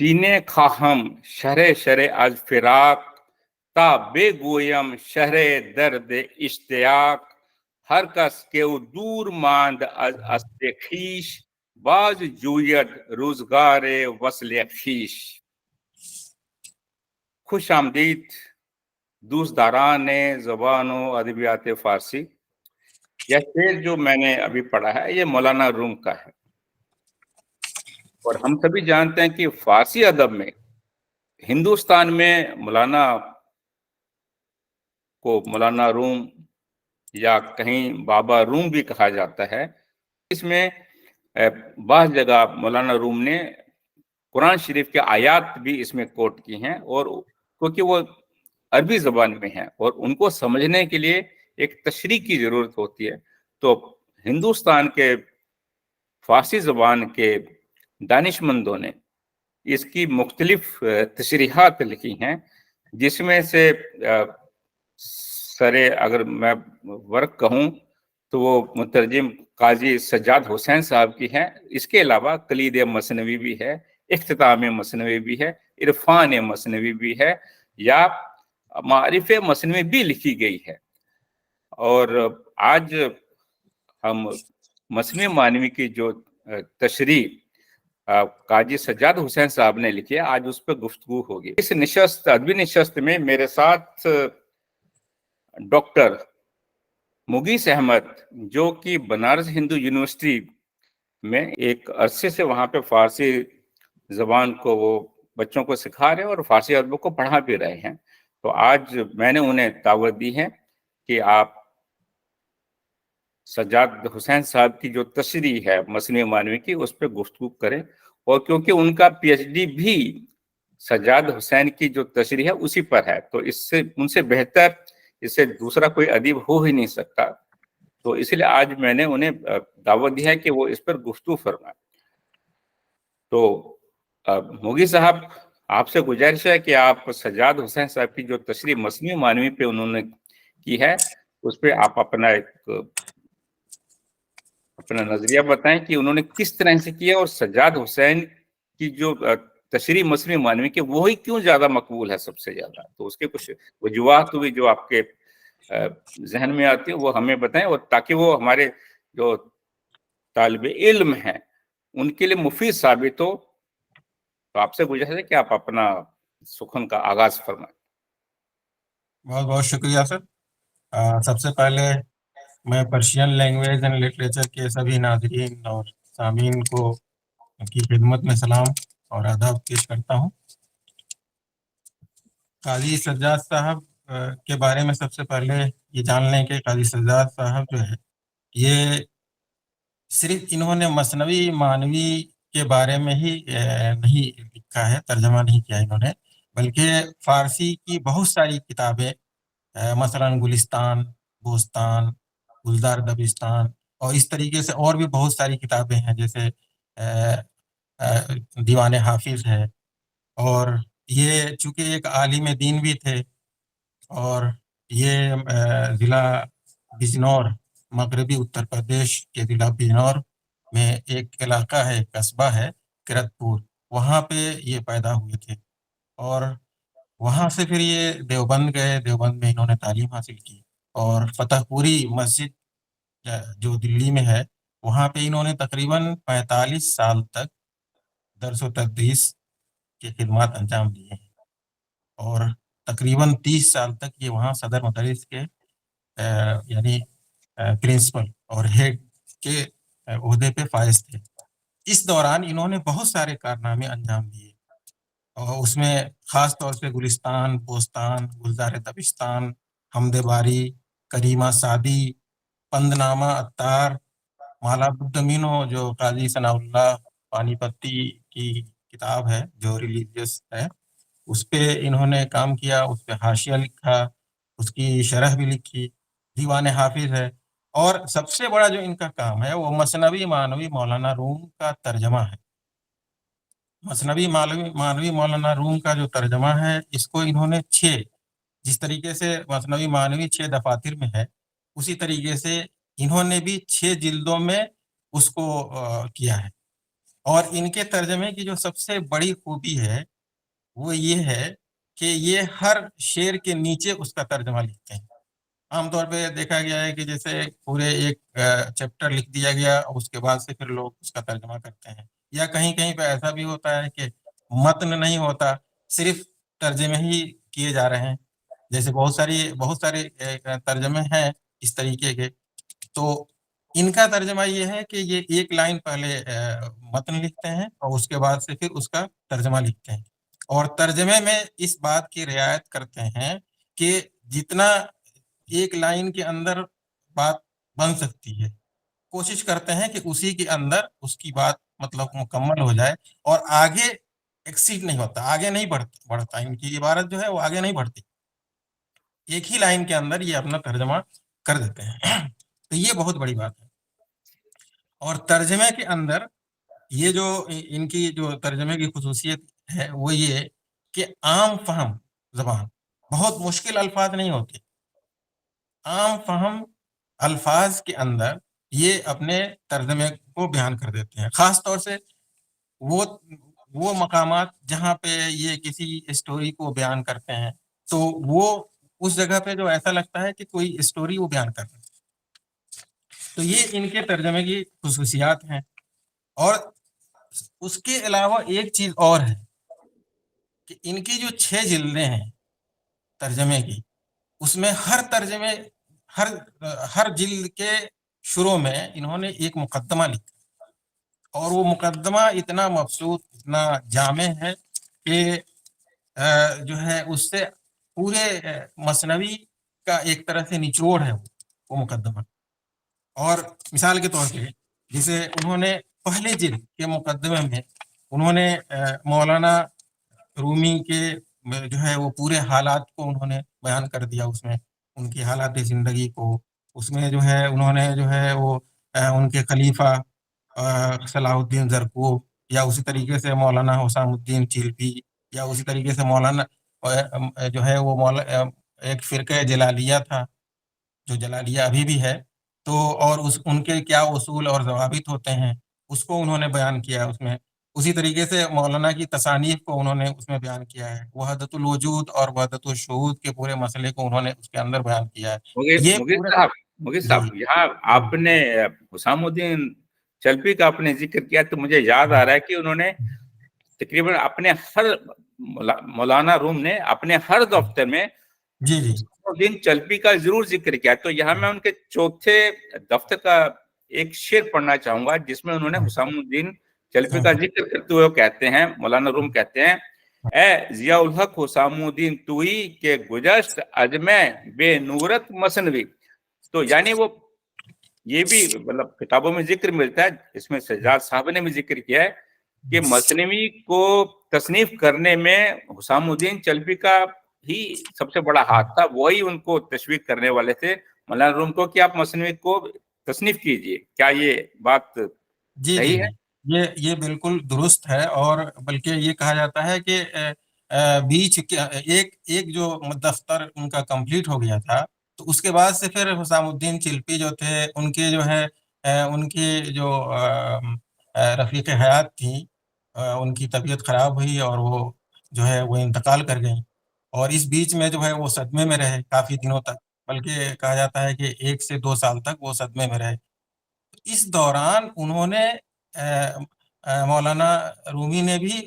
سینے خواہم شرح از فراق تا بگویم شرح درد اشتیاق ہر کس کے دور ماند از اصل خویش باز جوید روزگار وصل خویش۔ خوش آمدید دوستداران زبان و ادبیات فارسی۔ یہ شعر جو میں نے ابھی پڑھا ہے یہ مولانا روم کا ہے، اور ہم سبھی جانتے ہیں کہ فارسی ادب میں ہندوستان میں مولانا روم یا کہیں بابا روم بھی کہا جاتا ہے۔ اس میں بعض جگہ مولانا روم نے قرآن شریف کے آیات بھی اس میں کوٹ کی ہیں، اور کیونکہ وہ عربی زبان میں ہیں اور ان کو سمجھنے کے لیے ایک تشریح کی ضرورت ہوتی ہے، تو ہندوستان کے فارسی زبان کے دانش مندوں نے اس کی مختلف تشریحات لکھی ہیں، جس میں سے اگر میں ورق کہوں تو وہ مترجم قاضی سجاد حسین صاحب کی ہیں۔ اس کے علاوہ کلید مثنوی بھی ہے، اختتام مثنوی بھی ہے، عرفان مثنوی بھی ہے، یا معارف مثنوی بھی لکھی گئی ہے۔ اور آج ہم مثنوی معنوی کی جو تشریح قاضی سجاد حسین صاحب نے لکھی ہے، آج اس پہ گفتگو ہوگی۔ اس ادبی نشست میں میرے ساتھ ڈاکٹر مغیث احمد، جو کہ بنارس ہندو یونیورسٹی میں ایک عرصے سے وہاں پہ فارسی زبان کو وہ بچوں کو سکھا رہے ہیں اور فارسی ادب کو پڑھا بھی رہے ہیں، تو آج میں نے انہیں دعوت دی ہے کہ آپ سجاد حسین صاحب کی جو تشریح ہے مثنوی معنوی کی اس پہ گفتگو کریں، اور کیونکہ ان کا پی ایچ ڈی بھی سجاد حسین کی جو تشریح ہے اسی پر ہے، تو ان سے بہتر اس سے دوسرا کوئی ادیب ہو ہی نہیں سکتا، تو اس لیے آج میں نے انہیں دعوت دی ہے کہ وہ اس پر گفتگو فرمائیں۔ تو مغیث صاحب، آپ سے گزارش ہے کہ آپ سجاد حسین صاحب کی جو تشریح مثنوی معنوی پہ انہوں نے کی ہے اس پہ آپ اپنا نظریہ بتائیں کہ انہوں نے کس طرح سے کیا، اور سجاد حسین کی جو تشریح مثنوی معنوی کے وہی کیوں زیادہ مقبول ہے سب سے زیادہ، تو اس کے کچھ وجوہات ہوئی جو آپ کے ذہن میں آتی ہے وہ ہمیں بتائیں، اور تاکہ وہ ہمارے جو طالب علم ہیں ان کے لیے مفید ثابت ہو، تو آپ سے گزارش ہے کہ آپ اپنا سخن کا آغاز فرمائیں۔ بہت بہت شکریہ سر۔ سب سے پہلے میں پرشین لینگویج اینڈ لٹریچر کے سبھی ناظرین اور سامعین کو کی خدمت میں سلام اور آداب پیش کرتا ہوں۔ قاضی سجاد صاحب کے بارے میں سب سے پہلے یہ جان لیں کہ قاضی سجاد صاحب جو ہے یہ صرف انہوں نے مثنوی معنوی کے بارے میں ہی نہیں لکھا ہے، ترجمہ نہیں کیا انہوں نے، بلکہ فارسی کی بہت ساری کتابیں، مثلا گلستان، بوستان، گلزار دبستان، اور اس طریقے سے اور بھی بہت ساری کتابیں ہیں، جیسے دیوان حافظ ہے، اور یہ چونکہ ایک عالم دین بھی تھے، اور یہ ضلع بجنور، مغربی اتر پردیش کے ضلع بجنور میں ایک علاقہ ہے، قصبہ ہے کرت پور، وہاں پہ یہ پیدا ہوئے تھے، اور وہاں سے پھر یہ دیوبند گئے، دیوبند میں انہوں نے تعلیم حاصل کی، اور فتح پوری مسجد جو دلی میں ہے وہاں پہ انہوں نے تقریباً 45 سال تک درس و تدریس کی خدمات انجام دیے ہیں، اور تقریباً 30 سال تک یہ وہاں صدر مدرس کے یعنی پرنسپل اور ہیڈ کے عہدے پہ فائز تھے۔ اس دوران انہوں نے بہت سارے کارنامے انجام دیے، اور اس میں خاص طور سے گلستان، بوستان، گلزار دبستان، حمد باری، کریمہ سعدی، پند نامہ اتار، مالا بدمینو جو قاضی ثناء اللہ پانی پتی کی کتاب ہے جو ریلیجیس ہے، اس پہ انہوں نے کام کیا، اس پہ حاشیہ لکھا، اس کی شرح بھی لکھی، دیوان حافظ ہے، اور سب سے بڑا جو ان کا کام ہے وہ مثنوی معنوی مولانا روم کا ترجمہ ہے۔ مثنوی معنوی مولانا روم کا جو ترجمہ ہے اس کو انہوں نے جس طریقے سے مثنوی معنوی 6 دفاتر میں ہے، اسی طریقے سے انہوں نے بھی 6 جلدوں میں اس کو کیا ہے، اور ان کے ترجمے کی جو سب سے بڑی خوبی ہے وہ یہ ہے کہ یہ ہر شعر کے نیچے اس کا ترجمہ لکھتے ہیں. عام طور پہ دیکھا گیا ہے کہ جیسے پورے ایک چیپٹر لکھ دیا گیا، اس کے بعد سے پھر لوگ اس کا ترجمہ کرتے ہیں، یا کہیں کہیں پہ ایسا بھی ہوتا ہے کہ متن نہیں ہوتا، صرف ترجمے ہی کیے جا رہے ہیں. جیسے بہت سارے ترجمے ہیں اس طریقے کے. تو ان کا ترجمہ یہ ہے کہ یہ ایک لائن پہلے متن لکھتے ہیں اور اس کے بعد سے پھر اس کا ترجمہ لکھتے ہیں، اور ترجمے میں اس بات کی رعایت کرتے ہیں کہ جتنا ایک لائن کے اندر بات بن سکتی ہے کوشش کرتے ہیں کہ اسی کے اندر اس کی بات مطلب مکمل ہو جائے، اور آگے ایکسیڈ نہیں ہوتا، آگے نہیں بڑھتا، ان کی عبارت جو ہے وہ آگے نہیں بڑھتی، ایک ہی لائن کے اندر یہ اپنا ترجمہ کر دیتے ہیں. تو یہ بہت بڑی بات ہے. اور ترجمے کے اندر یہ جو ان کی جو ترجمے کی خصوصیت ہے وہ یہ کہ عام فہم زبان، بہت مشکل الفاظ نہیں ہوتے، عام فہم الفاظ کے اندر یہ اپنے ترجمے کو بیان کر دیتے ہیں. خاص طور سے وہ مقامات جہاں پہ یہ کسی اسٹوری کو بیان کرتے ہیں تو وہ اس جگہ پہ جو ایسا لگتا ہے کہ کوئی اسٹوری وہ بیان کر رہے ہیں. تو یہ ان کے ترجمے کی خصوصیات ہیں. اور اس کے علاوہ ایک چیز اور ہے کہ ان کی جو 6 جلدیں ہیں ترجمے کی، اس میں ہر جلد کے شروع میں انہوں نے ایک مقدمہ لکھا، اور وہ مقدمہ اتنا مبسوط، اتنا جامع ہے کہ جو ہے اس سے پورے مثنوی کا ایک طرح سے نچوڑ ہے وہ مقدمہ. اور مثال کے طور پہ جسے انہوں نے پہلے جلد کے مقدمے میں انہوں نے مولانا رومی کے جو ہے وہ پورے حالات کو انہوں نے بیان کر دیا، اس میں ان کی حالات زندگی کو، اس میں جو ہے انہوں نے جو ہے وہ ان کے خلیفہ صلاح الدین زرکوب، یا اسی طریقے سے مولانا حسام الدین چیلپی، یا اسی طریقے سے مولانا جو ہے وہ ایک فرقہ جلالیہ تھا جو جلالیہ ابھی بھی ہے، تو اور ان کے کیا اصول اور ضوابط ہوتے ہیں اس کو انہوں نے بیان کیا اس میں. اسی طریقے سے مولانا کی تصانیف کو انہوں نے اس میں بیان کیا ہے. وحدت الوجود اور وحدت الشہود کے پورے مسئلے کو انہوں نے اس کے اندر بیان کیا ہے. یہ پورا مغیر صاحب یہاں آپ نے حسام الدین چلپی کا آپ نے ذکر کیا تو مجھے یاد آ رہا ہے کہ انہوں نے تقریباً اپنے مولانا روم نے اپنے ہر دفتر میں الدین چلپی کا ضرور ذکر کیا. تو یہاں میں ان کے چوتھے دفتر کا ایک شعر پڑھنا چاہوں گا جس میں انہوں نے حسام الدین چلپی کا ذکر کرتے ہوئے کہتے ہیں، مولانا روم کہتے ہیں، اے ضیاء الحق حسام الدین توئی کے گزشت اجمع بے نورت مثنوی. تو یعنی وہ یہ بھی مطلب کتابوں میں ذکر ملتا ہے، اس میں سجاد صاحب نے بھی ذکر کیا ہے کہ مثنوی کو تصنیف کرنے میں حسام الدین چلپی کا ہی سب سے بڑا ہاتھ تھا، وہی ان کو تشویق کرنے والے تھے مولانا روم کو کہ آپ مثنوی کو تصنیف کیجئے. کیا یہ بات صحیح ہے؟ یہ بالکل درست ہے، اور بلکہ یہ کہا جاتا ہے کہ بیچ ایک جو دفتر ان کا کمپلیٹ ہو گیا تھا تو اس کے بعد سے پھر حسام الدین چلپی جو تھے ان کے جو ہے ان کی جو رفیق حیات تھیں ان کی طبیعت خراب ہوئی اور وہ جو ہے وہ انتقال کر گئیں، اور اس بیچ میں جو ہے وہ صدمے میں رہے کافی دنوں تک، بلکہ کہا جاتا ہے کہ 1 سے 2 سال تک وہ صدمے میں رہے. اس دوران انہوں نے مولانا رومی نے بھی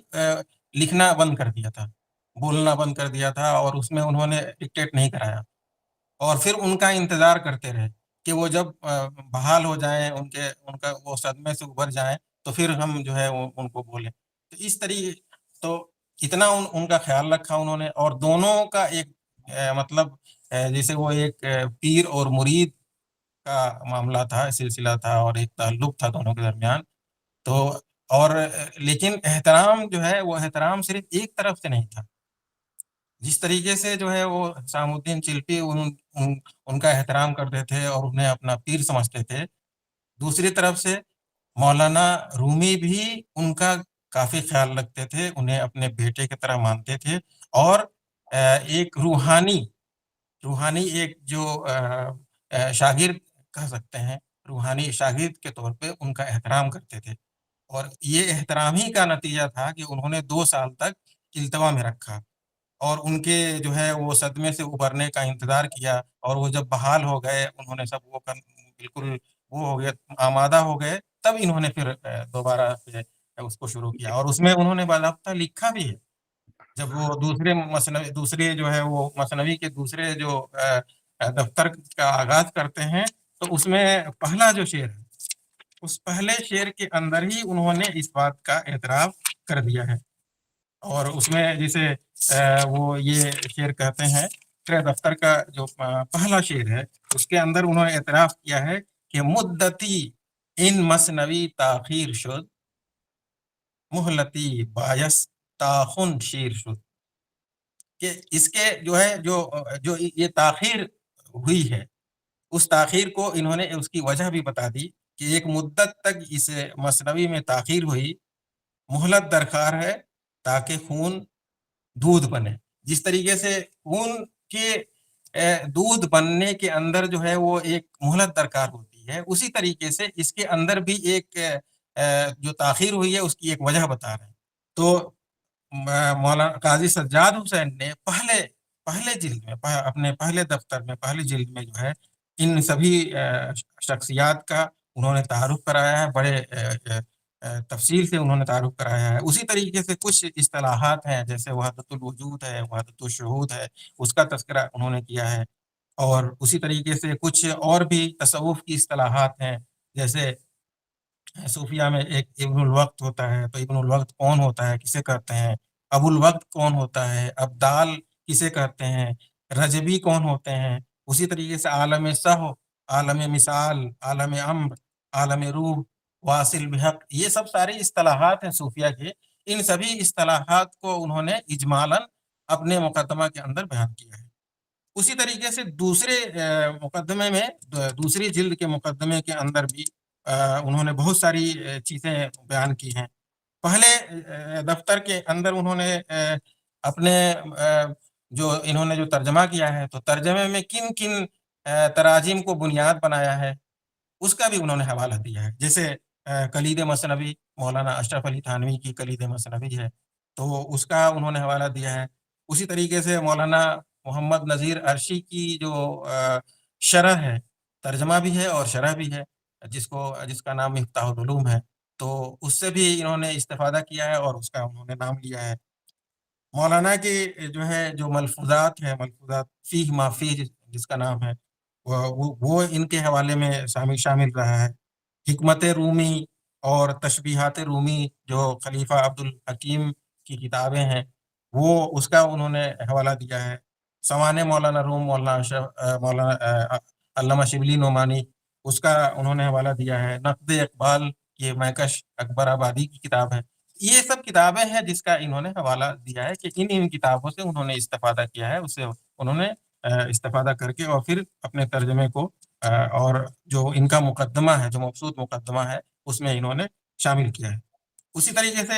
لکھنا بند کر دیا تھا، بولنا بند کر دیا تھا، اور اس میں انہوں نے ڈکٹیٹ نہیں کرایا، اور پھر ان کا انتظار کرتے رہے کہ وہ جب بحال ہو جائیں، ان کا وہ صدمے سے ابھر جائیں تو پھر ہم جو ہے ان کو بولیں. تو اس طریقے تو اتنا ان کا خیال رکھا انہوں نے. اور دونوں کا ایک مطلب جیسے وہ ایک پیر اور مرید کا معاملہ تھا، سلسلہ تھا، اور ایک تعلق تھا دونوں کے درمیان. تو اور لیکن احترام جو ہے وہ احترام صرف ایک طرف سے نہیں تھا. جس طریقے سے جو ہے وہ حسام الدین چلپی ان کا احترام کرتے تھے اور انہیں اپنا پیر سمجھتے تھے، دوسری طرف سے مولانا رومی بھی ان کا کافی خیال رکھتے تھے، انہیں اپنے بیٹے کی طرح مانتے تھے، اور ایک روحانی ایک جو شاگرد کہہ سکتے ہیں، روحانی شاگرد کے طور پہ ان کا احترام کرتے تھے. اور یہ احترام ہی کا نتیجہ تھا کہ انہوں نے 2 سال تک التوا میں رکھا اور ان کے جو ہے وہ صدمے سے ابھرنے کا انتظار کیا، اور وہ جب بحال ہو گئے، انہوں نے سب وہ بالکل وہ ہو گئے، آمادہ ہو گئے، تب انہوں نے پھر دوبارہ سے اس کو شروع کیا، اور اس میں انہوں نے باضابطہ لکھا بھی ہے۔ جب وہ دوسرے جو ہے وہ مثنوی کے دوسرے جو دفتر کا آغاز کرتے ہیں، تو اس میں پہلا جو شعر ہے، اس پہلے شعر کے اندر ہی انہوں نے اس بات کا اعتراف کر دیا ہے، اور اس میں جسے وہ یہ شعر کہتے ہیں، دفتر کا جو پہلا شعر ہے، اس کے اندر انہوں نے اعتراف کیا ہے کہ مدتی ان مثنوی تاخیر شد، مہلتی باعث تاخن شیر شد، کہ اس کے جو ہے جو یہ تاخیر ہوئی ہے، اس تاخیر کو انہوں نے اس کی وجہ بھی بتا دی کہ ایک مدت تک اس مثنوی میں تاخیر ہوئی، مہلت درکار ہے تاکہ خون دودھ بنے۔ جس طریقے سے خون کے دودھ بننے کے اندر جو ہے وہ ایک مہلت درکار ہوتی ہے، اسی طریقے سے اس کے اندر بھی ایک جو تاخیر ہوئی ہے اس کی ایک وجہ بتا رہے ہیں۔ تو مولانا قاضی سجاد حسین نے پہلے جلد میں، اپنے پہلے دفتر میں، پہلے جلد میں جو ہے ان سبھی شخصیات کا انہوں نے تعارف کرایا ہے، بڑے تفصیل سے انہوں نے تعارف کرایا ہے۔ اسی طریقے سے کچھ اصطلاحات ہیں، جیسے وحدت الوجود ہے، وحدت الشہود ہے، اس کا تذکرہ انہوں نے کیا ہے، اور اسی طریقے سے کچھ اور بھی تصوف کی اصطلاحات ہیں، جیسے صوفیہ میں ایک ابن الوقت ہوتا ہے، تو ابن الوقت کون ہوتا ہے، کسے کہتے ہیں؟ ابو الوقت کون ہوتا ہے؟ ابدال کسے کہتے ہیں؟ رجبی کون ہوتے ہیں؟ اسی طریقے سے عالم صحو، عالم مثال، عالم امر، عالم روح، واصل بحق، یہ سب ساری اصطلاحات ہیں صوفیہ کے۔ ان سبھی اصطلاحات کو انہوں نے اجمالاً اپنے مقدمہ کے اندر بیان کیا ہے۔ اسی طریقے سے دوسرے مقدمے میں، دوسری جلد کے مقدمے کے اندر بھی انہوں نے بہت ساری چیزیں بیان کی ہیں۔ پہلے دفتر کے اندر انہوں نے اپنے انہوں نے جو ترجمہ کیا ہے، تو ترجمے میں کن کن تراجم کو بنیاد بنایا ہے، اس کا بھی انہوں نے حوالہ دیا ہے۔ جیسے کلید مثنوی، مولانا اشرف علی تھانوی کی کلید مثنوی ہے، تو اس کا انہوں نے حوالہ دیا ہے۔ اسی طریقے سے مولانا محمد نذیر عرشی کی جو شرح ہے، ترجمہ بھی ہے اور شرح بھی ہے، جس کا نام مفتاح العلوم ہے، تو اس سے بھی انہوں نے استفادہ کیا ہے اور اس کا انہوں نے نام لیا ہے۔ مولانا کے جو ہے جو ملفوظات ہیں، ملفوظات فیہ ما فیہ جس کا نام ہے، وہ ان کے حوالے میں شامل رہا ہے۔ حکمت رومی اور تشبیہات رومی جو خلیفہ عبد الحکیم کی کتابیں ہیں، وہ اس کا انہوں نے حوالہ دیا ہے۔ سوانح مولانا روم، مولانا علامہ شبلی نعمانی، اس کا انہوں نے حوالہ دیا ہے۔ نقد اقبال، یہ مہکش اکبر آبادی کی کتاب ہے۔ یہ سب کتابیں ہیں جس کا انہوں نے حوالہ دیا ہے کہ ان کتابوں سے انہوں نے استفادہ کیا ہے، اس سے انہوں نے استفادہ کر کے اور پھر اپنے ترجمے کو اور جو ان کا مقدمہ ہے، جو مبسوط مقدمہ ہے، اس میں انہوں نے شامل کیا ہے۔ اسی طریقے سے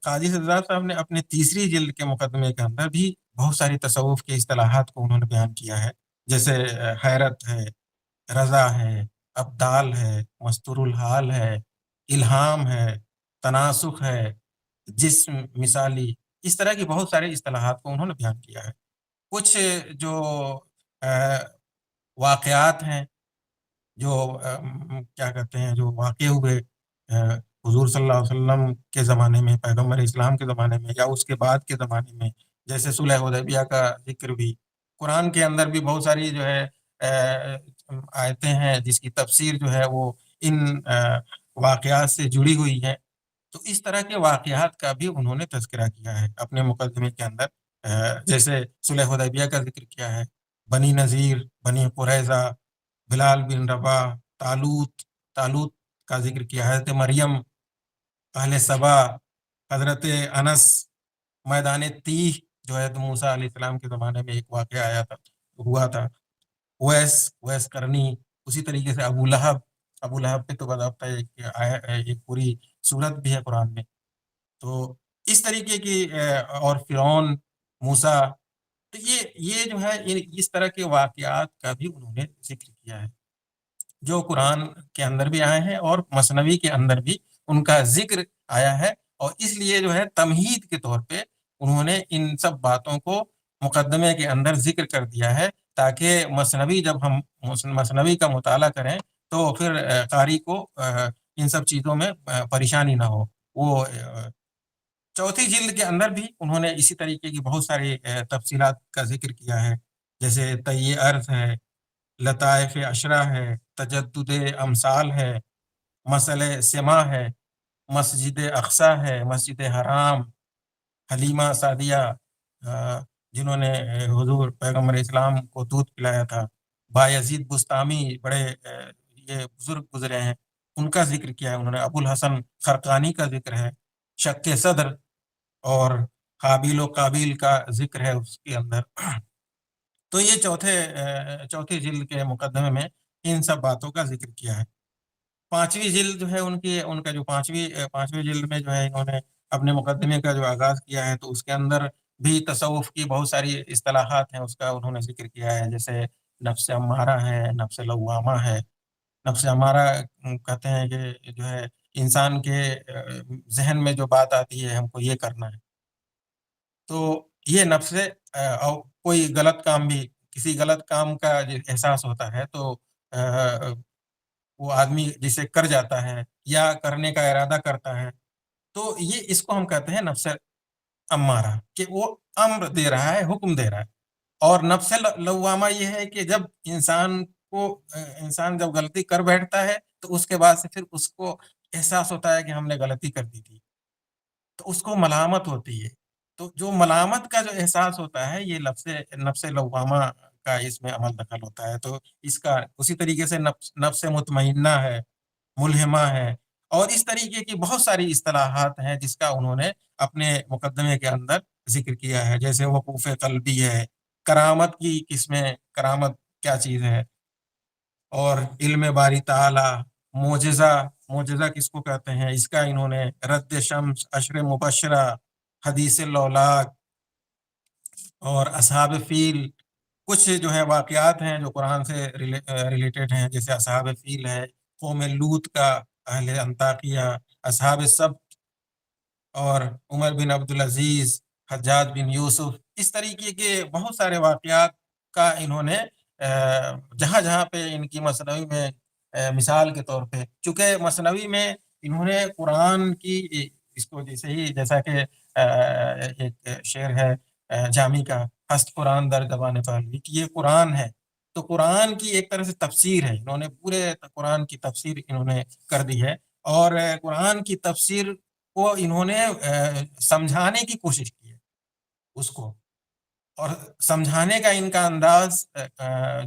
قاضی سجاد صاحب نے اپنے تیسری جلد کے مقدمے کے اندر بھی بہت ساری تصوف کے اصطلاحات کو انہوں نے بیان کیا ہے، جیسے حیرت ہے، رضا ہے، ابدال ہے، مستور الحال ہے، الہام ہے، تناسخ ہے، جسم مثالی، اس طرح کی بہت ساری اصطلاحات کو انہوں نے بیان کیا ہے۔ کچھ جو واقعات ہیں، جو کیا کہتے ہیں، جو واقع ہوئے حضور صلی اللہ علیہ وسلم کے زمانے میں، پیغمبر اسلام کے زمانے میں، یا اس کے بعد کے زمانے میں، جیسے صلح حدیبیہ کا ذکر بھی قرآن کے اندر بھی بہت ساری جو ہے آیتیں ہیں جس کی تفسیر جو ہے وہ ان واقعات سے جڑی ہوئی ہے۔ تو اس طرح کے واقعات کا بھی انہوں نے تذکرہ کیا ہے اپنے مقدمے کے اندر، جیسے صلح حدیبیہ کا ذکر کیا ہے، بنی نذیر، بنی قریظہ، بلال بن رباح، طالوت کا ذکر کیا ہے، حضرت مریم، اہل سبا، حضرت انس، میدان تیہ جو ہے تو موسیٰ علیہ السلام کے زمانے میں ایک واقعہ ہوا تھا، ویس کرنی، اسی طریقے سے ابو لہب پہ تو باضابطہ ایک پوری صورت بھی ہے قرآن میں۔ تو اس طریقے کی اور فرعون، موسیٰ، تو یہ جو ہے اس طرح کے واقعات کا بھی انہوں نے ذکر کیا ہے، جو قرآن کے اندر بھی آئے ہیں اور مثنوی کے اندر بھی ان کا ذکر آیا ہے، اور اس لیے جو ہے تمہید کے طور پہ انہوں نے ان سب باتوں کو مقدمے کے اندر ذکر کر دیا ہے، تاکہ مثنوی جب ہم مثنوی کا مطالعہ کریں تو پھر قاری کو ان سب چیزوں میں پریشانی نہ ہو۔ وہ چوتھی جلد کے اندر بھی انہوں نے اسی طریقے کی بہت ساری تفصیلات کا ذکر کیا ہے، جیسے طی ارض ہے، لطائف اشرا ہے، تجدد امثال ہے، مسئلہ سما ہے، مسجد اقصی ہے، مسجد حرام، حلیمہ سعدیہ جنہوں نے حضور پیغمبر اسلام کو دودھ پلایا تھا، بایزید بستامی بڑے یہ بزرگ گزرے ہیں، ان کا ذکر کیا ہے انہوں نے، ابو الحسن خرقانی کا ذکر ہے، شق صدر اور قابل و قابل کا ذکر ہے اس کے اندر۔ تو یہ چوتھی جلد کے مقدمے میں ان سب باتوں کا ذکر کیا ہے۔ پانچویں جلد جو ہے ان کا جو پانچویں جلد میں جو ہے انہوں نے اپنے مقدمے کا جو آغاز کیا ہے، تو اس کے اندر بھی تصوف کی بہت ساری اصطلاحات ہیں، اس کا انہوں نے ذکر کیا ہے، جیسے نفس امارہ ہے، نفس لوامہ ہے۔ نفس امارہ کہتے ہیں کہ جو ہے انسان کے ذہن میں جو بات آتی ہے ہم کو یہ کرنا ہے، تو یہ نفس اور کوئی غلط کام بھی، کسی غلط کام کا جو احساس ہوتا ہے تو وہ آدمی جسے کر جاتا ہے یا کرنے کا ارادہ کرتا ہے، تو یہ اس کو ہم کہتے ہیں نفس امارہ، کہ وہ امر دے رہا ہے، حکم دے رہا ہے۔ اور نفس لوامہ یہ ہے کہ جب انسان جب غلطی کر بیٹھتا ہے تو اس کے بعد سے پھر اس کو احساس ہوتا ہے کہ ہم نے غلطی کر دی تھی، تو اس کو ملامت ہوتی ہے۔ تو جو ملامت کا جو احساس ہوتا ہے یہ نفس لوامہ کا اس میں عمل دخل ہوتا ہے۔ تو اس کا اسی طریقے سے نفس مطمئنہ ہے، ملہمہ ہے، اور اس طریقے کی بہت ساری اصطلاحات ہیں جس کا انہوں نے اپنے مقدمے کے اندر ذکر کیا ہے، جیسے وقوف قلبی ہے، کرامت کی قسمیں، کرامت کیا چیز ہے، اور علم باری تعالی، معجزہ کس کو کہتے ہیں، اس کا انہوں نے رد شمس، عشر مبشرہ، حدیث لولاک اور اصحاب فیل، کچھ جو ہے واقعات ہیں جو قرآن سے ریلیٹڈ ہیں، جیسے اصحاب فیل ہے، قوم لوط کا، اہل انطاکیہ، اصحاب سبت، اور عمر بن عبدالعزیز، حجاج بن یوسف، اس طریقے کے بہت سارے واقعات کا انہوں نے جہاں جہاں پہ ان کی مثنوی میں مثال کے طور پہ، چونکہ مثنوی میں انہوں نے قرآن کی اس کو جیسا کہ ایک شعر ہے جامی کا، ہست قرآن در زبان پہلوی، کہ یہ قرآن ہے، تو قرآن کی ایک طرح سے تفسیر ہے، انہوں نے پورے قرآن کی تفسیر انہوں نے کر دی ہے، اور قرآن کی تفسیر کو انہوں نے سمجھانے کی کوشش کی ہے اس کو، اور سمجھانے کا ان کا انداز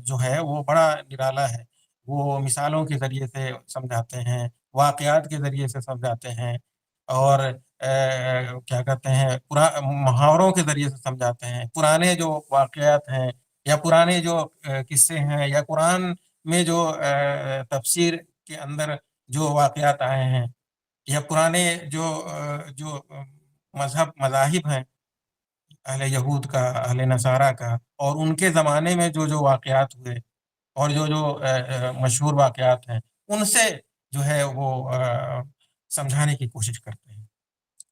جو ہے وہ بڑا نرالا ہے۔ وہ مثالوں کے ذریعے سے سمجھاتے ہیں، واقعات کے ذریعے سے سمجھاتے ہیں، اور کیا کہتے ہیں محاوروں کے ذریعے سے سمجھاتے ہیں، پرانے جو واقعات ہیں یا پرانے جو قصے ہیں یا قرآن میں جو تفسیر کے اندر جو واقعات آئے ہیں، یا پرانے جو مذاہب ہیں، اہل یہود کا، اہل نصارہ کا، اور ان کے زمانے میں جو واقعات ہوئے اور جو مشہور واقعات ہیں، ان سے جو ہے وہ سمجھانے کی کوشش کرتے ہیں۔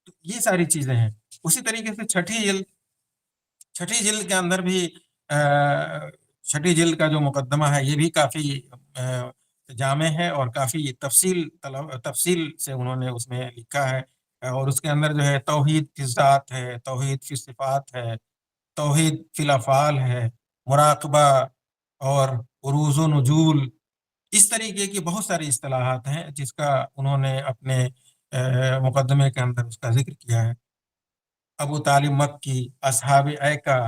تو یہ ساری چیزیں ہیں۔ اسی طریقے سے چھٹی جلد کے اندر بھی چھٹی جلد کا جو مقدمہ ہے یہ بھی کافی جامع ہے، اور کافی تفصیل سے انہوں نے اس میں لکھا ہے، اور اس کے اندر جو ہے توحید فی ذات ہے، توحید فی صفات ہے، توحید فی الافعال ہے، مراقبہ اور عروج و نجول، اس طریقے کی بہت ساری اصطلاحات ہیں جس کا انہوں نے اپنے مقدمے کے اندر اس کا ذکر کیا ہے۔ ابو طالب مکی، اصحاب ایکا،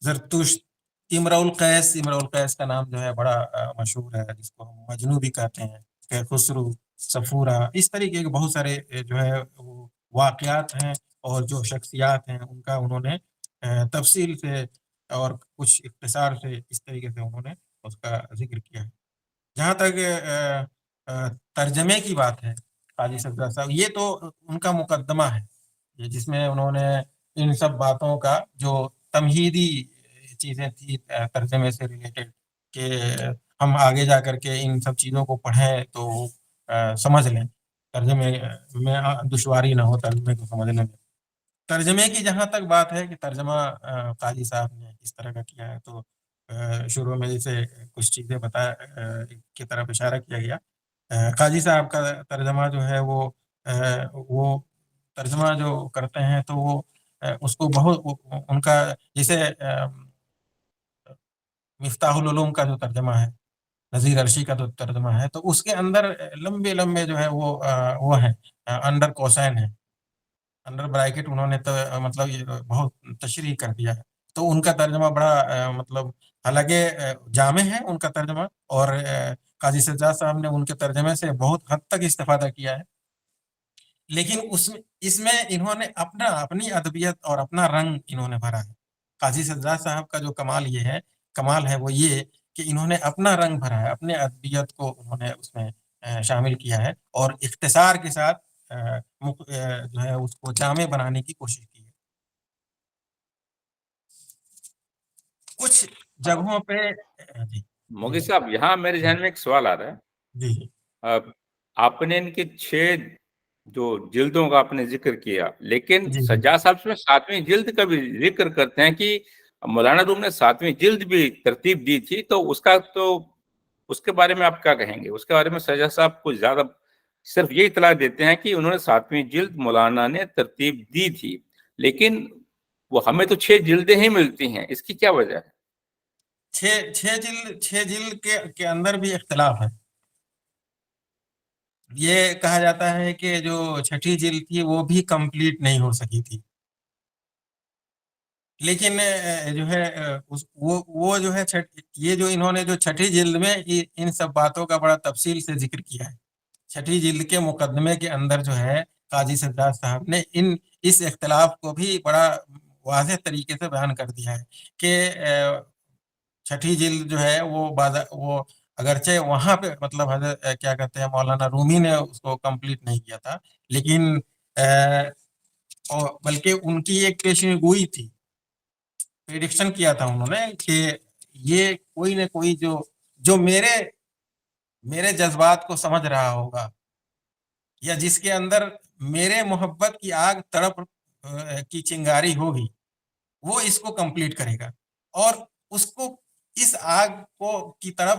زرتشت، امرؤ القیس کا نام جو ہے بڑا مشہور ہے، جس کو ہم مجنو بھی کہتے ہیں، کہ خسرو، صفورہ، اس طریقے کے بہت سارے جو ہے وہ واقعات ہیں اور جو شخصیات ہیں ان کا انہوں نے تفصیل سے اور کچھ اختصار سے اس طریقے سے انہوں نے اس کا ذکر کیا ہے۔ جہاں تک ترجمے کی بات ہے قاضی صفدر صاحب، یہ تو ان کا مقدمہ ہے جس میں انہوں نے ان سب باتوں کا جو تمہیدی چیزیں تھی ترجمے سے ریلیٹڈ، کہ ہم آگے جا کر کے ان سب چیزوں کو پڑھیں تو سمجھ لیں، ترجمے میں دشواری نہ ہو ترجمے کو سمجھنے میں۔ ترجمے کی جہاں تک بات ہے کہ ترجمہ قاضی صاحب نے اس طرح کا کیا ہے، تو شروع میں جیسے کچھ چیزیں کی طرف اشارہ کیا گیا۔ قاضی صاحب کا ترجمہ جو ہے وہ ترجمہ جو کرتے ہیں تو وہ اس کو بہت ان کا جیسے مفتاح العلوم کا جو ترجمہ ہے، نذیر عرشی کا جو ترجمہ ہے، تو اس کے اندر لمبے لمبے جو ہے وہ ہیں، انڈر کوسین ہے، انڈر بریکٹ انہوں نے مطلب یہ بہت تشریح کر دیا ہے۔ تو ان کا ترجمہ بڑا مطلب حالانکہ جامع ہے ان کا ترجمہ، اور قاضی سجاد صاحب نے ان کے ترجمے سے بہت حد تک استفادہ کیا ہے، لیکن اس میں انہوں نے اپنی ادبیت اور اپنا رنگ انہوں نے بھرا ہے۔ قاضی سجاد صاحب کا جو کمال ہے وہ یہ کہ انہوں نے اپنا رنگ بھرا ہے، اپنے ادبیت کو انہوں نے اس میں شامل کیا ہے، اور اختصار کے ساتھ جو ہے اس کو جامع بنانے کی کوشش کی ہے۔ کچھ جگہوں پہ جی مغی صاحب، یہاں میرے ذہن میں ایک سوال آ رہا ہے۔ جی آپ نے ان کے 6 جو جلدوں کا آپ نے ذکر کیا، لیکن جی جی سجاد صاحب میں 7ویں جلد کا بھی ذکر کرتے ہیں کہ مولانا روم نے 7ویں جلد بھی ترتیب دی تھی، تو اس کے بارے میں آپ کیا کہیں گے؟ اس کے بارے میں سجاد صاحب کچھ زیادہ صرف یہ اطلاع دیتے ہیں کہ انہوں نے 7ویں جلد مولانا نے ترتیب دی تھی، لیکن وہ ہمیں تو 6 جلدیں ہی ملتی ہیں، اس کی کیا وجہ ہے؟ چھ جلد کے اندر بھی اختلاف ہے۔ یہ کہا جاتا ہے کہ جو 6ٹھی جلد تھی وہ بھی کمپلیٹ نہیں ہو سکی تھی، لیکن جو ہے وہ جو ہے یہ جو انہوں نے جو 6ٹھی جلد میں ان سب باتوں کا بڑا تفصیل سے ذکر کیا ہے۔ 6ٹھی جلد کے مقدمے کے اندر جو ہے قاضی سجاد صاحب نے اس اختلاف کو بھی بڑا واضح طریقے سے بیان کر دیا ہے کہ 6ٹھی جلد جو ہے وہ اگرچہ وہاں پہ مطلب حضرت کیا کہتے ہیں مولانا رومی نے اس کو کمپلیٹ نہیں کیا تھا، لیکن بلکہ ان کی ایک پیشین گوئی تھی، پریڈکشن کیا تھا انہوں نے کہ یہ کوئی نہ کوئی جو میرے جذبات کو سمجھ رہا ہوگا، یا جس کے اندر میرے محبت کی آگ تڑپ کی چنگاری ہوگی، وہ اس کو کمپلیٹ کرے گا، اور اس کو اس آگ کی طرف،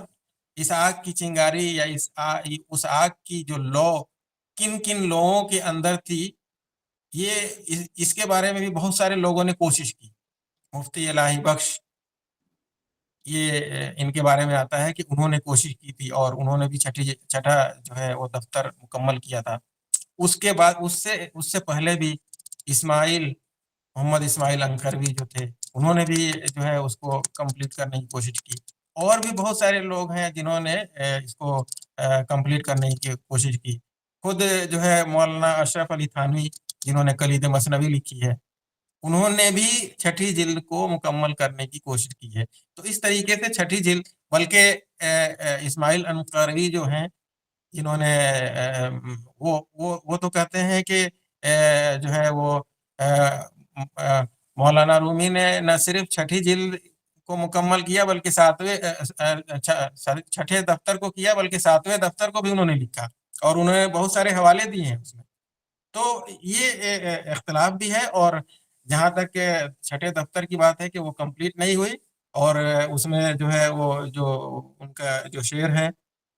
اس آگ کی چنگاری یا اس آگ کی جو لو کن کن لوگوں کے اندر تھی، یہ اس کے بارے میں بھی بہت سارے لوگوں نے کوشش کی۔ مفتی الہی بخش، یہ ان کے بارے میں آتا ہے کہ انہوں نے کوشش کی تھی، اور انہوں نے بھی چھٹا جو ہے وہ دفتر مکمل کیا تھا۔ اس کے بعد اس سے پہلے بھی محمد اسماعیل انکروی جو تھے، انہوں نے بھی جو ہے اس کو کمپلیٹ کرنے کی کوشش کی، اور بھی بہت سارے لوگ ہیں جنہوں نے اس کو کمپلیٹ کرنے کی کوشش کی۔ خود جو ہے مولانا اشرف علی تھانوی، جنہوں نے کلید مثنوی لکھی ہے، انہوں نے بھی 6ٹھی جلد کو مکمل کرنے کی کوشش کی ہے۔ تو اس طریقے سے 6ٹھی جلد، بلکہ اسماعیل انقروی جو ہیں، جنہوں نے وہ تو کہتے ہیں کہ جو ہے وہ مولانا رومی نے نہ صرف 6ٹھی جلد کو مکمل کیا، بلکہ 6ٹھے دفتر کو کیا، بلکہ 7ویں دفتر کو بھی انہوں نے لکھا، اور انہوں نے بہت سارے حوالے دیے ہیں اس میں۔ تو یہ اختلاف بھی ہے، اور جہاں تک 6ٹھے دفتر کی بات ہے کہ وہ کمپلیٹ نہیں ہوئی، اور اس میں جو ہے وہ جو ان کا جو شعر ہے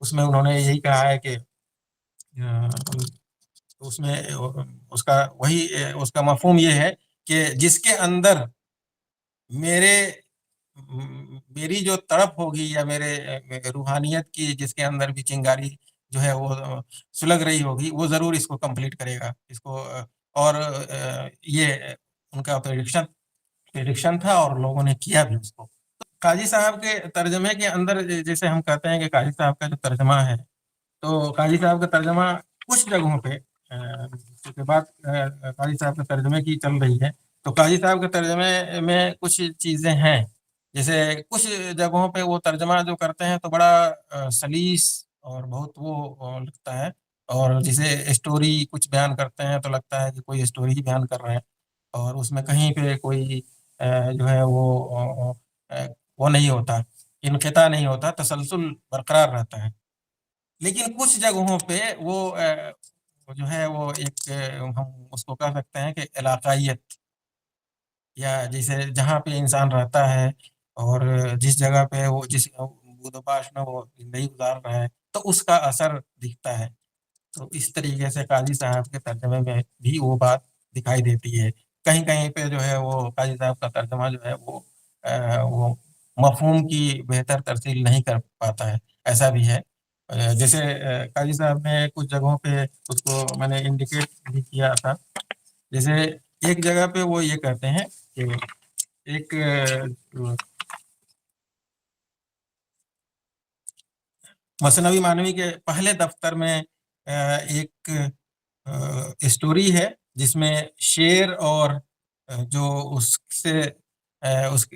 اس میں انہوں نے یہی کہا ہے کہ اس میں اس کا مفہوم یہ ہے کہ جس کے اندر میری جو تڑپ ہوگی، یا میرے روحانیت کی جس کے اندر بھی چنگاری جو ہے وہ سلگ رہی ہوگی، وہ ضرور اس کو کمپلیٹ کرے گا، اس کو۔ اور یہ ان کا پریڈکشن تھا، اور لوگوں نے کیا بھی اس کو۔ قاضی صاحب کے ترجمے کے اندر جیسے ہم کہتے ہیں کہ قاضی صاحب کا جو ترجمہ ہے، تو قاضی صاحب کا ترجمہ کچھ جگہوں پہ بات قاضی صاحب کے ترجمے کی چل رہی ہے، تو قاضی صاحب کے ترجمے میں کچھ چیزیں ہیں، جیسے کچھ جگہوں پہ وہ ترجمہ جو کرتے ہیں تو بڑا سلیس اور بہت وہ لگتا ہے، اور جسے اسٹوری کچھ بیان کرتے ہیں تو لگتا ہے کہ کوئی اسٹوری ہی بیان کر رہے ہیں، اور اس میں کہیں پہ کوئی جو ہے وہ نہیں ہوتا، انقطاع نہیں ہوتا، تسلسل برقرار رہتا ہے۔ لیکن کچھ جگہوں پہ وہ وہ جو ہے وہ ایک ہم اس کو کہہ سکتے ہیں کہ علاقائیت، یا جیسے جہاں پہ انسان رہتا ہے اور جس جگہ پہ وہ جس بدوباش میں وہ زندگی گزار رہا ہے تو اس کا اثر دکھتا ہے. تو اس طریقے سے قاضی صاحب کے ترجمے میں بھی وہ بات دکھائی دیتی ہے. کہیں کہیں پہ جو ہے وہ قاضی صاحب کا ترجمہ جو ہے وہ مفہوم کی بہتر ترسیل نہیں کر پاتا ہے، ایسا بھی ہے. جیسے قاضی صاحب نے کچھ جگہوں پہ اس کو میں نے انڈیکیٹ بھی کیا تھا. جیسے ایک جگہ پہ وہ یہ کہتے ہیں کہ ایک مثنوی معنوی کے پہلے دفتر میں ایک اسٹوری ہے جس میں شیر اور جو اس سے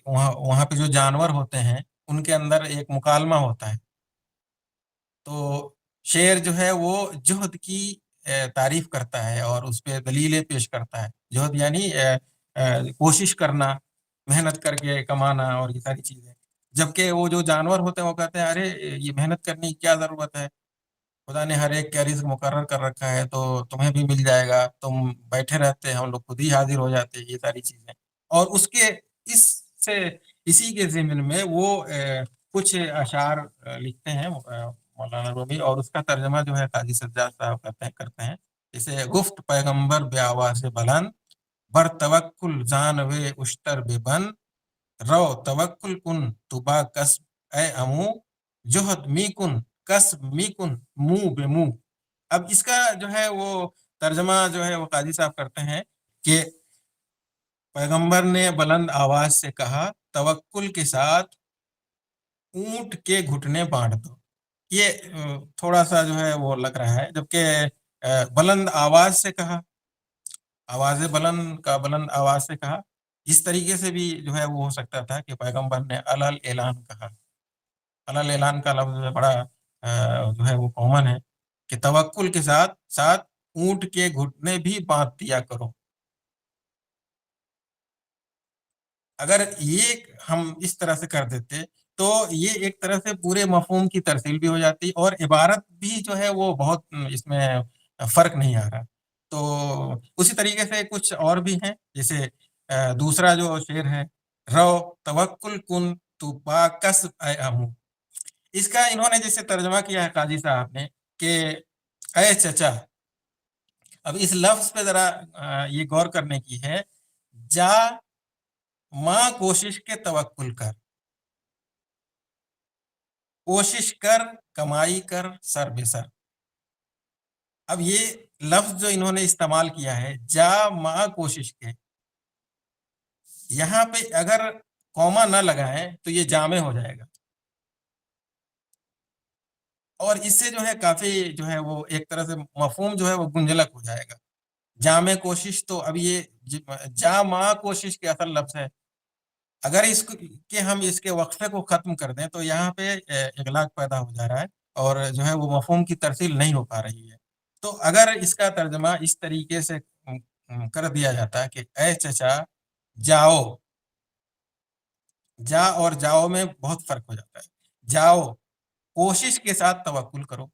وہاں پہ جو جانور ہوتے ہیں ان کے اندر ایک مکالمہ ہوتا ہے. تو شیر جو ہے وہ جہد کی تعریف کرتا ہے اور اس پہ دلیلیں پیش کرتا ہے. جہد یعنی کوشش کرنا، محنت کر کے کمانا اور یہ ساری چیزیں. جبکہ وہ جو جانور ہوتے ہیں وہ کہتے ہیں ارے یہ محنت کرنے کی کیا ضرورت ہے، خدا نے ہر ایک کا رزق مقرر کر رکھا ہے تو تمہیں بھی مل جائے گا، تم بیٹھے رہتے ہیں، ہم لوگ خود ہی حاضر ہو جاتے ہیں، یہ ساری چیزیں. اور اس کے سے اسی کے ضمن میں وہ کچھ اشعار لکھتے ہیں مولانا رومی، اور اس کا ترجمہ جو ہے قاضی سجاد صاحب کرتے ہیں. جیسے گفت پیغمبر بے آواز بلند، بر توکل جانوے اشتر بے بن، رو توکل کن تو با کسب اے امو، جہد می کن کسب می کن منہ بے منہ. اب اس کا جو ہے وہ ترجمہ جو ہے وہ قاضی صاحب کرتے ہیں کہ پیغمبر نے بلند آواز سے کہا توکل کے ساتھ اونٹ کے گھٹنے بانٹ دو. یہ تھوڑا سا جو ہے وہ لگ رہا ہے، جبکہ بلند آواز سے کہا، آواز بلند کا بلند آواز سے کہا، اس طریقے سے بھی جو ہے وہ ہو سکتا تھا کہ پیغمبر نے علل اعلان کہا. علل اعلان کا لفظ بڑا جو ہے وہ کامن ہے کہ توکل کے ساتھ ساتھ اونٹ کے گھٹنے بھی باندھ دیا کرو. اگر یہ ہم اس طرح سے کر دیتے تو یہ ایک طرح سے پورے مفہوم کی ترسیل بھی ہو جاتی اور عبارت بھی جو ہے وہ بہت اس میں فرق نہیں آ رہا. تو اسی طریقے سے کچھ اور بھی ہیں، جیسے دوسرا جو شعر ہے، رو توکل کن تو با کسب اے امو. اس کا انہوں نے جیسے ترجمہ کیا ہے قاضی صاحب نے کہ اے چچا. اب اس لفظ پہ ذرا یہ غور کرنے کی ہے، جا ماں کوشش کے توکل کر، کوشش کر کمائی کر سر بے سر. اب یہ لفظ جو انہوں نے استعمال کیا ہے جا ماں کوشش کے، یہاں پہ اگر کوما نہ لگائیں تو یہ جامع ہو جائے گا، اور اس سے جو ہے کافی جو ہے وہ ایک طرح سے مفہوم جو ہے وہ گنجلک ہو جائے گا. جامع کوشش، تو اب یہ جا ماں کوشش کے اصل لفظ ہے. اگر اس کے ہم اس کے وقفے کو ختم کر دیں تو یہاں پہ اغلاق پیدا ہو جا رہا ہے اور جو ہے وہ مفہوم کی ترسیل نہیں ہو پا رہی ہے. تو اگر اس کا ترجمہ اس طریقے سے کر دیا جاتا ہے کہ اے چچا جاؤ، جا اور جاؤ میں بہت فرق ہو جاتا ہے. جاؤ، کوشش کے ساتھ توکل کرو،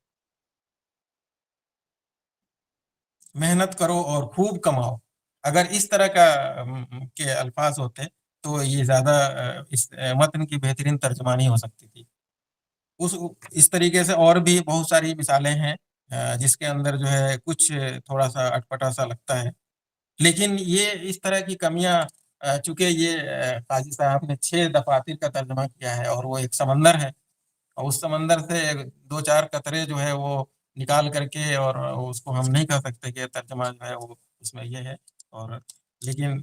محنت کرو اور خوب کماؤ. اگر اس طرح کا کے الفاظ ہوتے تو یہ زیادہ اس متن کی بہترین ترجمانی ہو سکتی تھی. اس طریقے سے اور بھی بہت ساری مثالیں ہیں جس کے اندر جو ہے کچھ تھوڑا سا اٹپٹا سا لگتا ہے. لیکن یہ اس طرح کی کمیاں، چونکہ یہ قاضی صاحب نے 6 دفاتر کا ترجمہ کیا ہے اور وہ ایک سمندر ہے، اور اس سمندر سے 2-4 قطرے جو ہے وہ نکال کر کے، اور اس کو ہم نہیں کہہ سکتے کہ ترجمہ جو ہے وہ اس میں یہ ہے. اور لیکن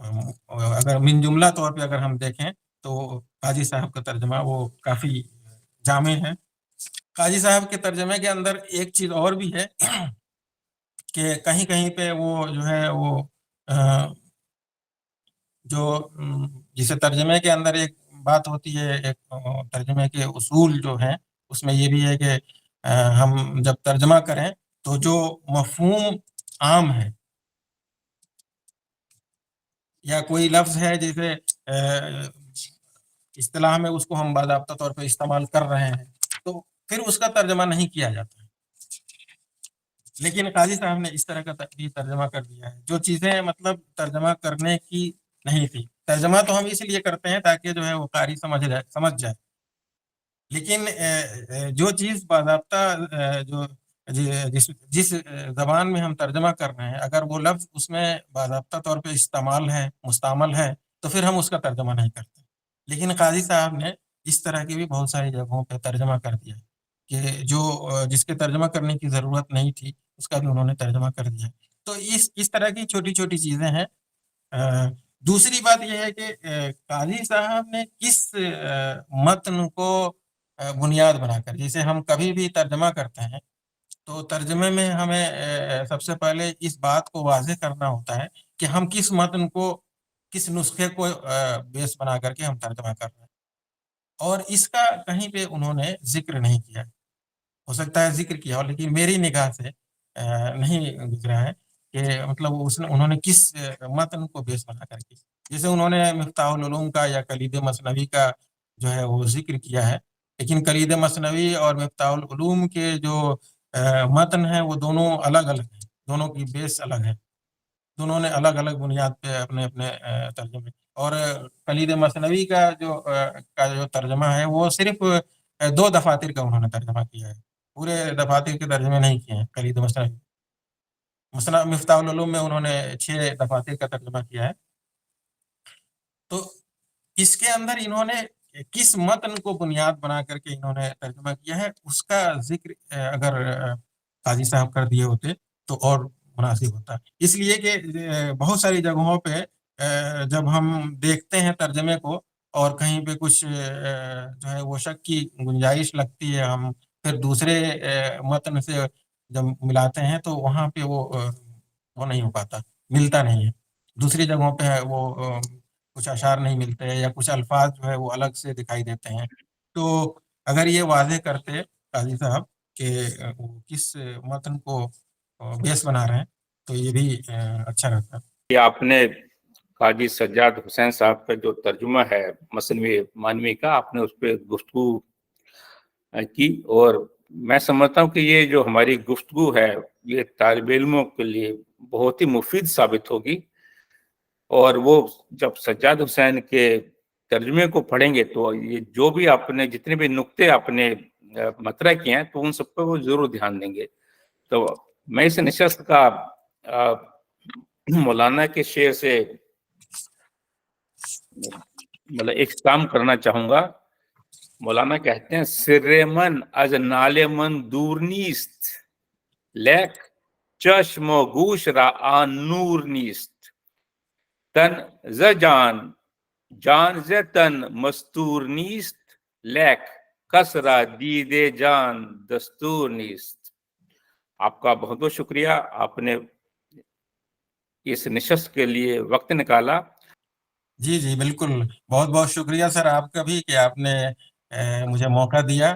اگر من جملہ طور پہ اگر ہم دیکھیں تو قاضی صاحب کا ترجمہ وہ کافی جامع ہے. قاضی صاحب کے ترجمے کے اندر ایک چیز اور بھی ہے کہ کہیں کہیں پہ وہ جو ہے وہ جو جسے ترجمے کے اندر ایک بات ہوتی ہے، ایک ترجمے کے اصول جو ہیں اس میں یہ بھی ہے کہ ہم جب ترجمہ کریں تو جو مفہوم عام ہے یا کوئی لفظ ہے جیسے اصطلاح میں اس کو ہم باضابطہ طور پہ استعمال کر رہے ہیں تو پھر اس کا ترجمہ نہیں کیا جاتا. لیکن قاضی صاحب نے اس طرح کا بھی ترجمہ کر دیا ہے جو چیزیں مطلب ترجمہ کرنے کی نہیں تھی. ترجمہ تو ہم اس لیے کرتے ہیں تاکہ جو ہے وہ قاری سمجھ جائے، لیکن جو چیز باضابطہ جو جس زبان میں ہم ترجمہ کر رہے ہیں، اگر وہ لفظ اس میں باضابطہ طور پہ مستعمل ہے تو پھر ہم اس کا ترجمہ نہیں کرتے. لیکن قاضی صاحب نے اس طرح کی بھی بہت ساری جگہوں پہ ترجمہ کر دیا کہ جو جس کے ترجمہ کرنے کی ضرورت نہیں تھی اس کا بھی انہوں نے ترجمہ کر دیا. تو اس طرح کی چھوٹی چھوٹی چیزیں ہیں. دوسری بات یہ ہے کہ قاضی صاحب نے کس متن کو بنیاد بنا کر، جیسے ہم کبھی بھی ترجمہ کرتے ہیں تو ترجمے میں ہمیں سب سے پہلے اس بات کو واضح کرنا ہوتا ہے کہ ہم کس متن کو، کس نسخے کو بیس بنا کر کے ہم ترجمہ کر رہے ہیں، اور اس کا کہیں پہ انہوں نے ذکر نہیں کیا. ہو سکتا ہے ذکر کیا ہو لیکن میری نگاہ سے نہیں گزرا ہے کہ مطلب انہوں نے کس متن کو بیس بنا کر کے. جیسے انہوں نے مفتاح العلوم کا یا کلید مثنوی کا جو ہے وہ ذکر کیا ہے، لیکن کلید مثنوی اور مفتاح العلوم کے جو متن ہیں وہ دونوں الگ الگ ہیں، دونوں کی بیس الگ ہے، دونوں نے الگ الگ بنیاد پہ اپنے اپنے ترجمے. اور کلید مثنوی کا جو ترجمہ ہے وہ صرف 2 دفاتر کا انہوں نے ترجمہ کیا ہے، پورے دفاتر کے ترجمے نہیں کیے ہیں کلید مثنوی. مثلا مفتاح العلوم میں انہوں نے 6 دفاتر کا ترجمہ کیا ہے. تو اس کے اندر انہوں نے کس متن کو بنیاد بنا کر کے انہوں نے ترجمہ کیا ہے اس کا ذکر اگر قاضی صاحب کر دیے ہوتے تو اور مناسب ہوتا. اس لیے کہ بہت ساری جگہوں پہ جب ہم دیکھتے ہیں ترجمے کو اور کہیں پہ کچھ جو ہے وہ شک کی گنجائش لگتی ہے، ہم پھر دوسرے متن سے جب ملاتے ہیں تو وہاں پہ وہ نہیں ہو پاتا، ملتا نہیں ہے. دوسری جگہوں پہ وہ کچھ اشعار نہیں ملتے یا کچھ الفاظ جو ہے وہ الگ سے دکھائی دیتے ہیں. تو اگر یہ واضح کرتے قاضی صاحب کہ وہ کس متن کو بیس بنا رہے ہیں تو یہ بھی اچھا رہتا. یہ آپ نے قاضی سجاد حسین صاحب کا جو ترجمہ ہے مثنوی مانوی کا، آپ نے اس پہ گفتگو کی، اور میں سمجھتا ہوں کہ یہ جو ہماری گفتگو ہے یہ طالب علموں کے لیے بہت ہی مفید ثابت ہوگی. اور وہ جب سجاد حسین کے ترجمے کو پڑھیں گے تو یہ جو بھی آپ نے جتنے بھی نقطے آپ نے مطرح کیے ہیں تو ان سب پہ وہ ضرور دھیان دیں گے. تو میں اس نشست کا مولانا کے شعر سے مطلب اختتام کرنا چاہوں گا. مولانا کہتے ہیں سر من از نال من دور نیست، لیک چشم و گوش را آن نور نیست، تن ز جان ز تن مستور نیست، لیک کس را دید جان دستور نیست. آپ کا بہت بہت شکریہ، آپ نے اس نشست کے لیے وقت نکالا. جی بالکل، بہت بہت شکریہ سر آپ کا بھی کہ آپ نے مجھے موقع دیا.